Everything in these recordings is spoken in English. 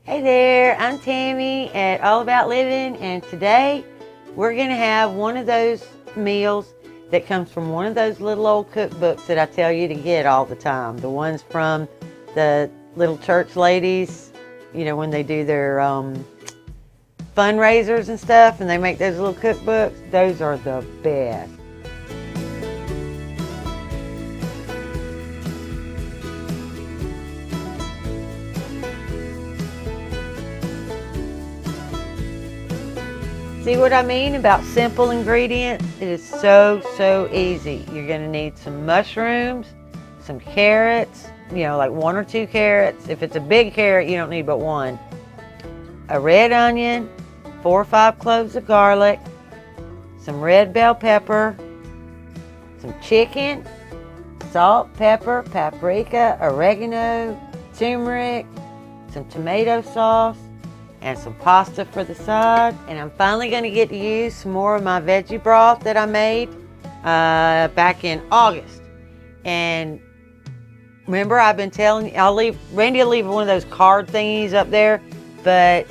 Hey there, I'm Tammy at All About Living, and today we're going to have one of those meals that comes from one of those little old cookbooks that I tell you to get all the time. The ones from the little church ladies, you know, when they do their fundraisers and stuff and they make those little cookbooks. Those are the best. See what I mean about simple ingredients? It is so easy. You're going to need some mushrooms, some carrots, you know, like 1 or 2 carrots. If it's a big carrot, you don't need but 1. A red onion, 4 or 5 cloves of garlic, some red bell pepper, some chicken, salt, pepper, paprika, oregano, turmeric, some tomato sauce, and some pasta for the side. And I'm finally going to get to use some more of my veggie broth that I made back in August. And remember, I've been telling you, Randy will leave one of those card thingies up there, but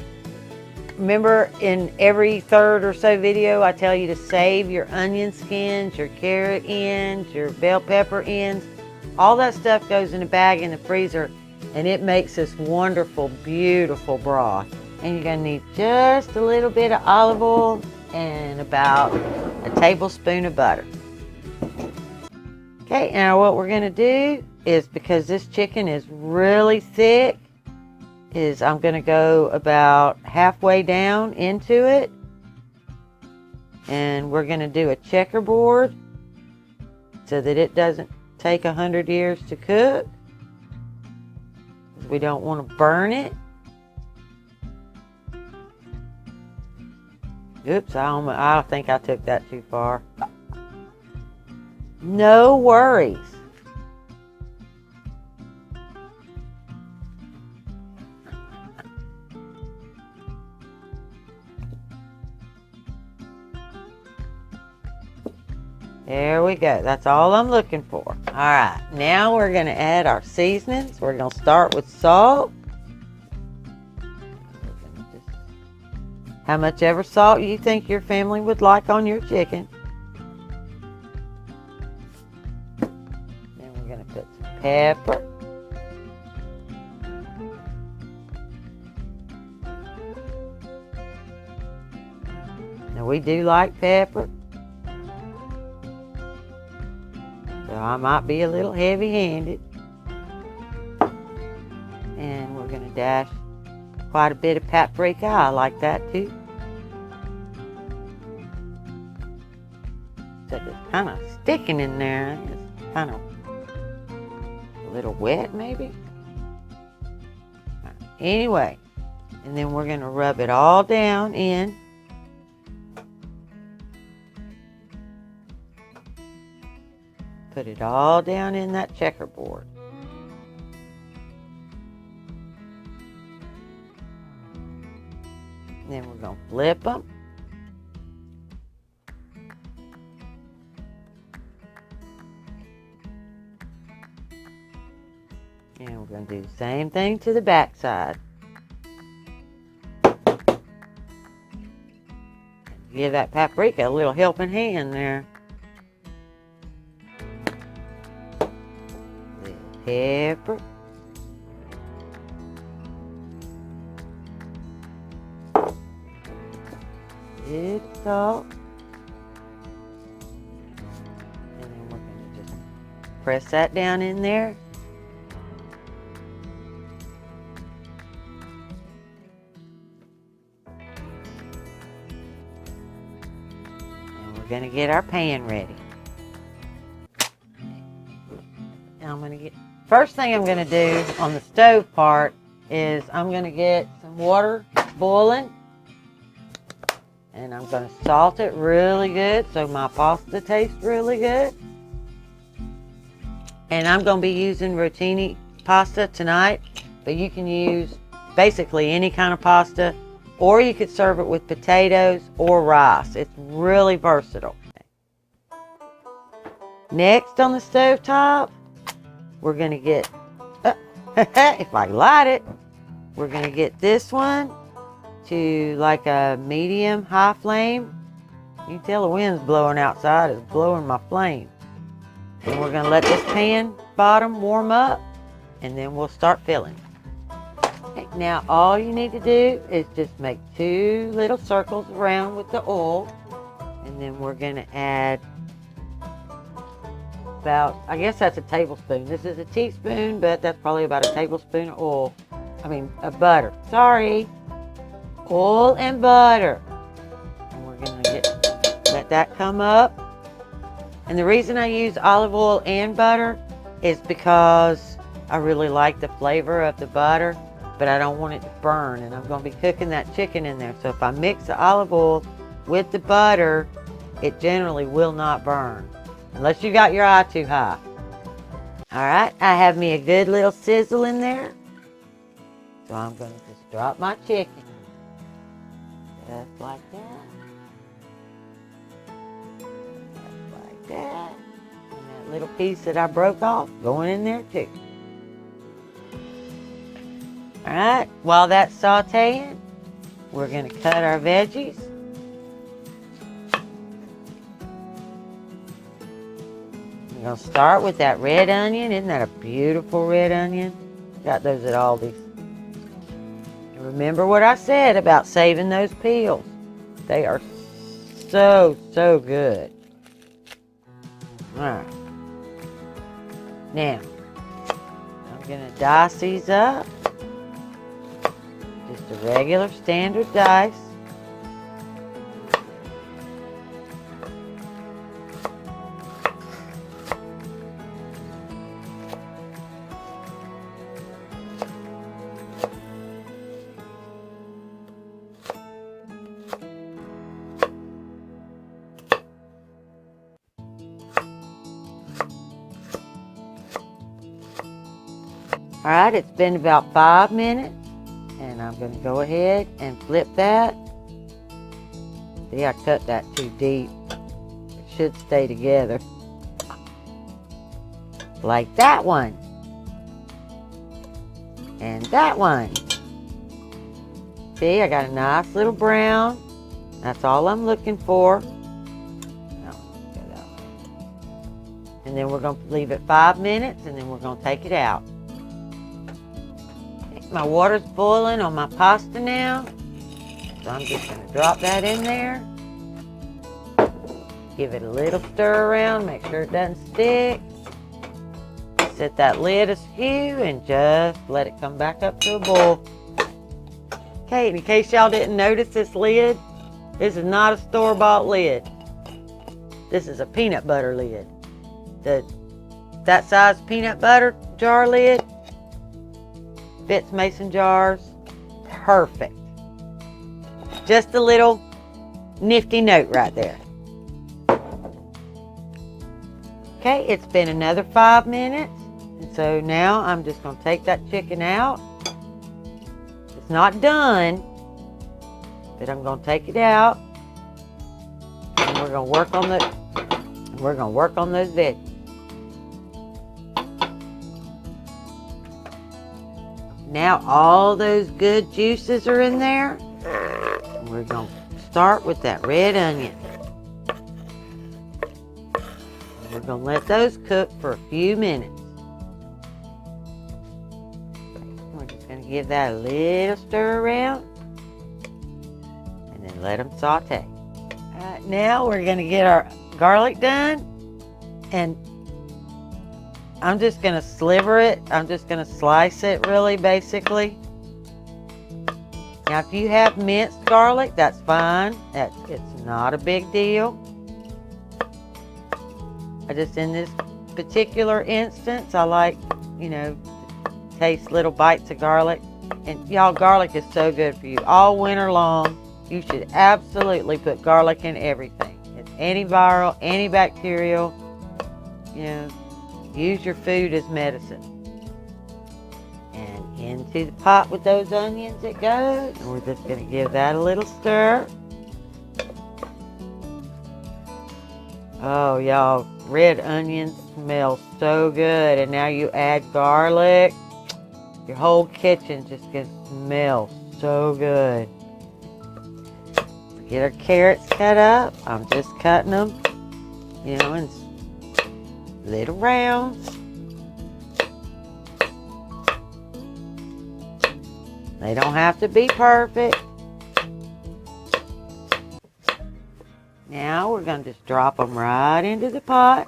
remember in every third or so video I tell you to save your onion skins, your carrot ends, your bell pepper ends. All that stuff goes in a bag in the freezer, and it makes this wonderful, beautiful broth. And you're going to need just a little bit of olive oil and about a tablespoon of butter. Okay, now what we're going to do is, because this chicken is really thick, is I'm going to go about halfway down into it. And we're going to do a checkerboard so that it doesn't take 100 years to cook. We don't want to burn it. Oops, I think I took that too far. No worries. There we go. That's all I'm looking for. All right, now we're going to add our seasonings. We're going to start with salt. How much ever salt you think your family would like on your chicken. Then we're going to put some pepper. Now we do like pepper, so I might be a little heavy-handed. And we're going to dash quite a bit of paprika. I like that too. So it's kind of sticking in there. It's kind of a little wet maybe. Anyway, and then we're going to rub it all down in. Put it all down in that checkerboard. Then we're going to flip them. And we're going to do the same thing to the back side. Give that paprika a little helping hand there. Little pepper. Bit of salt. And then we're going to just press that down in there. And we're going to get our pan ready. Now first thing I'm going to do on the stove part is I'm going to get some water boiling. And I'm going to salt it really good so my pasta tastes really good. And I'm going to be using rotini pasta tonight, but you can use basically any kind of pasta, or you could serve it with potatoes or rice. It's really versatile. Next on the stove top, we're going to get, if I light it, we're going to get this one to like a medium-high flame. You can tell the wind's blowing outside. It's blowing my flame. And we're going to let this pan bottom warm up, and then we'll start filling. Okay, now all you need to do is just make 2 little circles around with the oil, and then we're going to add about, I guess that's a tablespoon. This is a teaspoon, but that's probably about a tablespoon of oil. Of butter. Sorry. Oil and butter. And we're going to let that come up. And the reason I use olive oil and butter is because I really like the flavor of the butter, but I don't want it to burn, and I'm going to be cooking that chicken in there. So if I mix the olive oil with the butter, it generally will not burn, unless you got your eye too high. All right, I have me a good little sizzle in there. So I'm going to just drop my chicken. Just like that. Just like that. And that little piece that I broke off, going in there too. Alright, while that's sauteing, we're going to cut our veggies. We're going to start with that red onion. Isn't that a beautiful red onion? Got those at Aldi's. Remember what I said about saving those peels. They are so, so good. Alright. Now, I'm going to dice these up. Just a regular standard dice. All right, it's been about 5 minutes, and I'm going to go ahead and flip that. See, I cut that too deep. It should stay together. Like that one. And that one. See, I got a nice little brown. That's all I'm looking for. And then we're going to leave it 5 minutes, and then we're going to take it out. My water's boiling on my pasta now, so I'm just going to drop that in there. Give it a little stir around, make sure it doesn't stick. Set that lid askew and just let it come back up to a boil. Okay, in case y'all didn't notice this lid, this is not a store-bought lid. This is a peanut butter lid. That size peanut butter jar lid fits mason jars perfect. Just a little nifty note right there. Okay, it's been another 5 minutes, and so now I'm just going to take that chicken out. It's not done, but I'm going to take it out, and we're going to work on those veggies. Now all those good juices are in there. And we're going to start with that red onion. And we're going to let those cook for a few minutes. We're just going to give that a little stir around. And then let them saute. Alright, now we're going to get our garlic done. And I'm just going to sliver it. I'm just going to slice it really, basically. Now, if you have minced garlic, that's fine. It's not a big deal. In this particular instance, I like, taste little bites of garlic. And y'all, garlic is so good for you. All winter long, you should absolutely put garlic in everything. It's antiviral, antibacterial, Use your food as medicine. And into the pot with those onions it goes. And we're just going to give that a little stir. Oh, y'all, red onions smell so good. And now you add garlic. Your whole kitchen just gets smells so good. Get our carrots cut up. I'm just cutting them, you know, in little rounds. They don't have to be perfect. Now we're going to just drop them right into the pot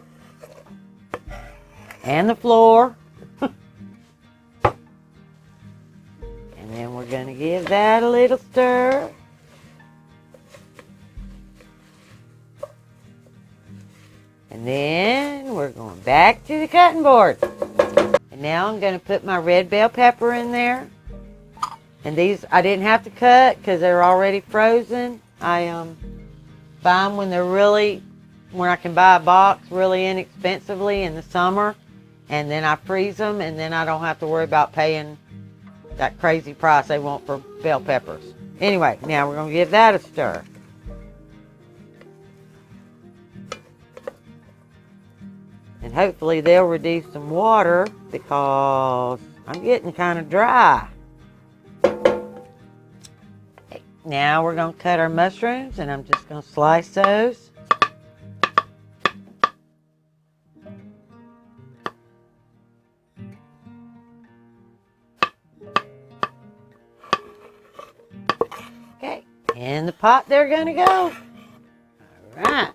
and the floor. And then we're going to give that a little stir. And then we're going back to the cutting board. And now I'm going to put my red bell pepper in there. And these I didn't have to cut because they're already frozen. I buy them when I can buy a box really inexpensively in the summer. And then I freeze them, and then I don't have to worry about paying that crazy price they want for bell peppers. Anyway, now we're going to give that a stir. And hopefully they'll reduce some water because I'm getting kind of dry. Now we're going to cut our mushrooms, and I'm just going to slice those. Okay, in the pot they're going to go. All right.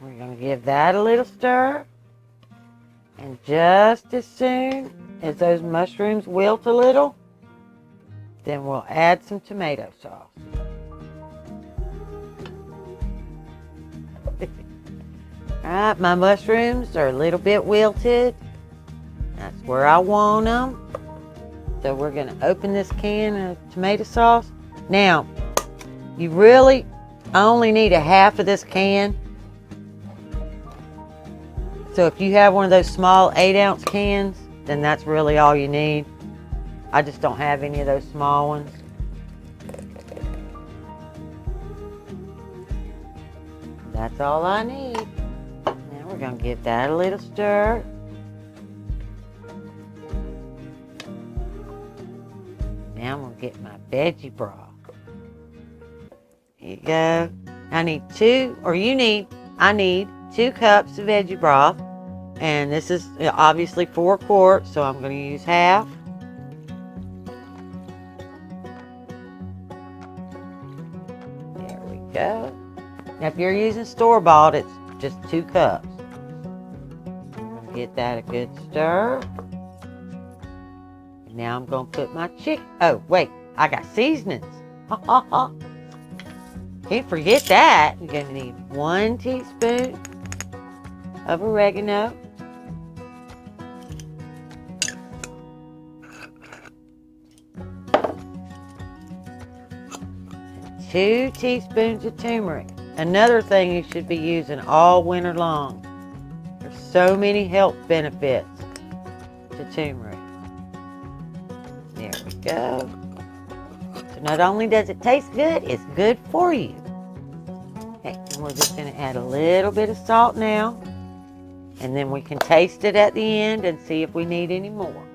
We're going to give that a little stir. And just as soon as those mushrooms wilt a little, then we'll add some tomato sauce. Alright, my mushrooms are a little bit wilted. That's where I want them. So we're going to open this can of tomato sauce. Now, you really only need a half of this can. So if you have one of those small 8-ounce cans, then that's really all you need. I just don't have any of those small ones. That's all I need. Now we're going to give that a little stir. Now I'm going to get my veggie broth. Here you go. I need 2 cups of veggie broth. And this is obviously 4 quarts, so I'm going to use half. Go. Now if you're using store-bought, it's just 2 cups. Get that a good stir. And now I'm going to put my chicken. Oh, wait, I got seasonings. Can't forget that. You're going to need 1 teaspoon of oregano. 2 teaspoons of turmeric. Another thing you should be using all winter long. There's so many health benefits to turmeric. There we go. So not only does it taste good, it's good for you. Okay, and we're just going to add a little bit of salt now. And then we can taste it at the end and see if we need any more.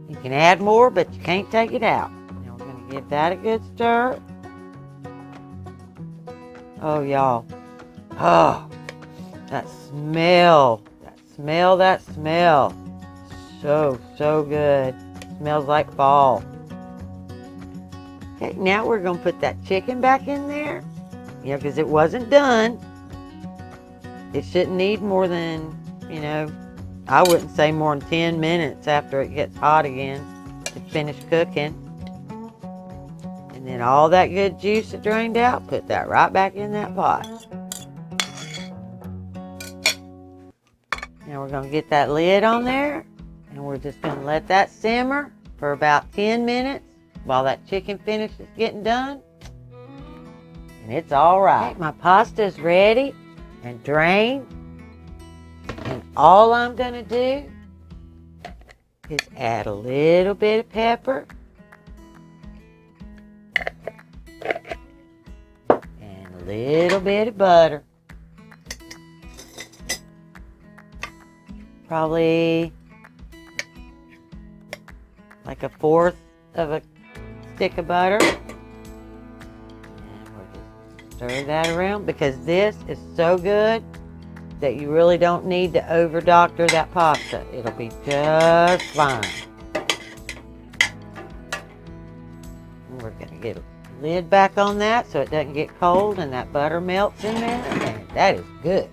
You can add more, but you can't take it out. Now we're going to give that a good stir. Oh, y'all. Oh, that smell. That smell. So good. Smells like fall. Okay, now we're going to put that chicken back in there. You know, because it wasn't done. It shouldn't need more than, you know, I wouldn't say more than 10 minutes after it gets hot again to finish cooking. And then all that good juice that drained out, put that right back in that pot. Now we're going to get that lid on there, and we're just going to let that simmer for about 10 minutes while that chicken finishes getting done. And it's all right. Okay, my pasta is ready and drained. And all I'm going to do is add a little bit of pepper. And a little bit of butter. Probably like a fourth of a stick of butter. And we'll just stir that around because this is so good that you really don't need to over doctor that pasta. It'll be just fine. And we're gonna get a lid back on that so it doesn't get cold and that butter melts in there. And that is good.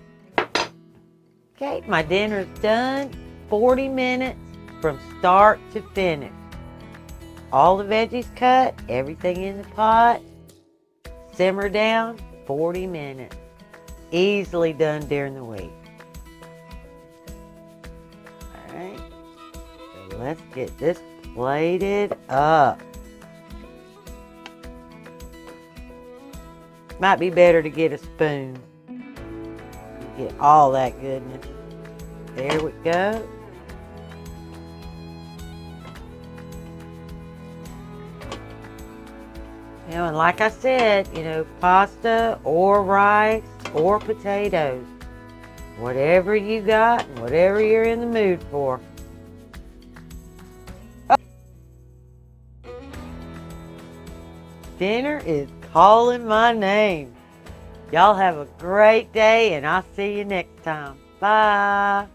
Okay, my dinner's done. 40 minutes from start to finish. All the veggies cut, everything in the pot. Simmer down, 40 minutes. Easily done during the week. Alright, so let's get this plated up. Might be better to get a spoon. Get all that goodness. There we go. You know, and like I said, you know, pasta or rice or potatoes. Whatever you got and whatever you're in the mood for. Oh. Dinner is calling my name. Y'all have a great day and I'll see you next time. Bye.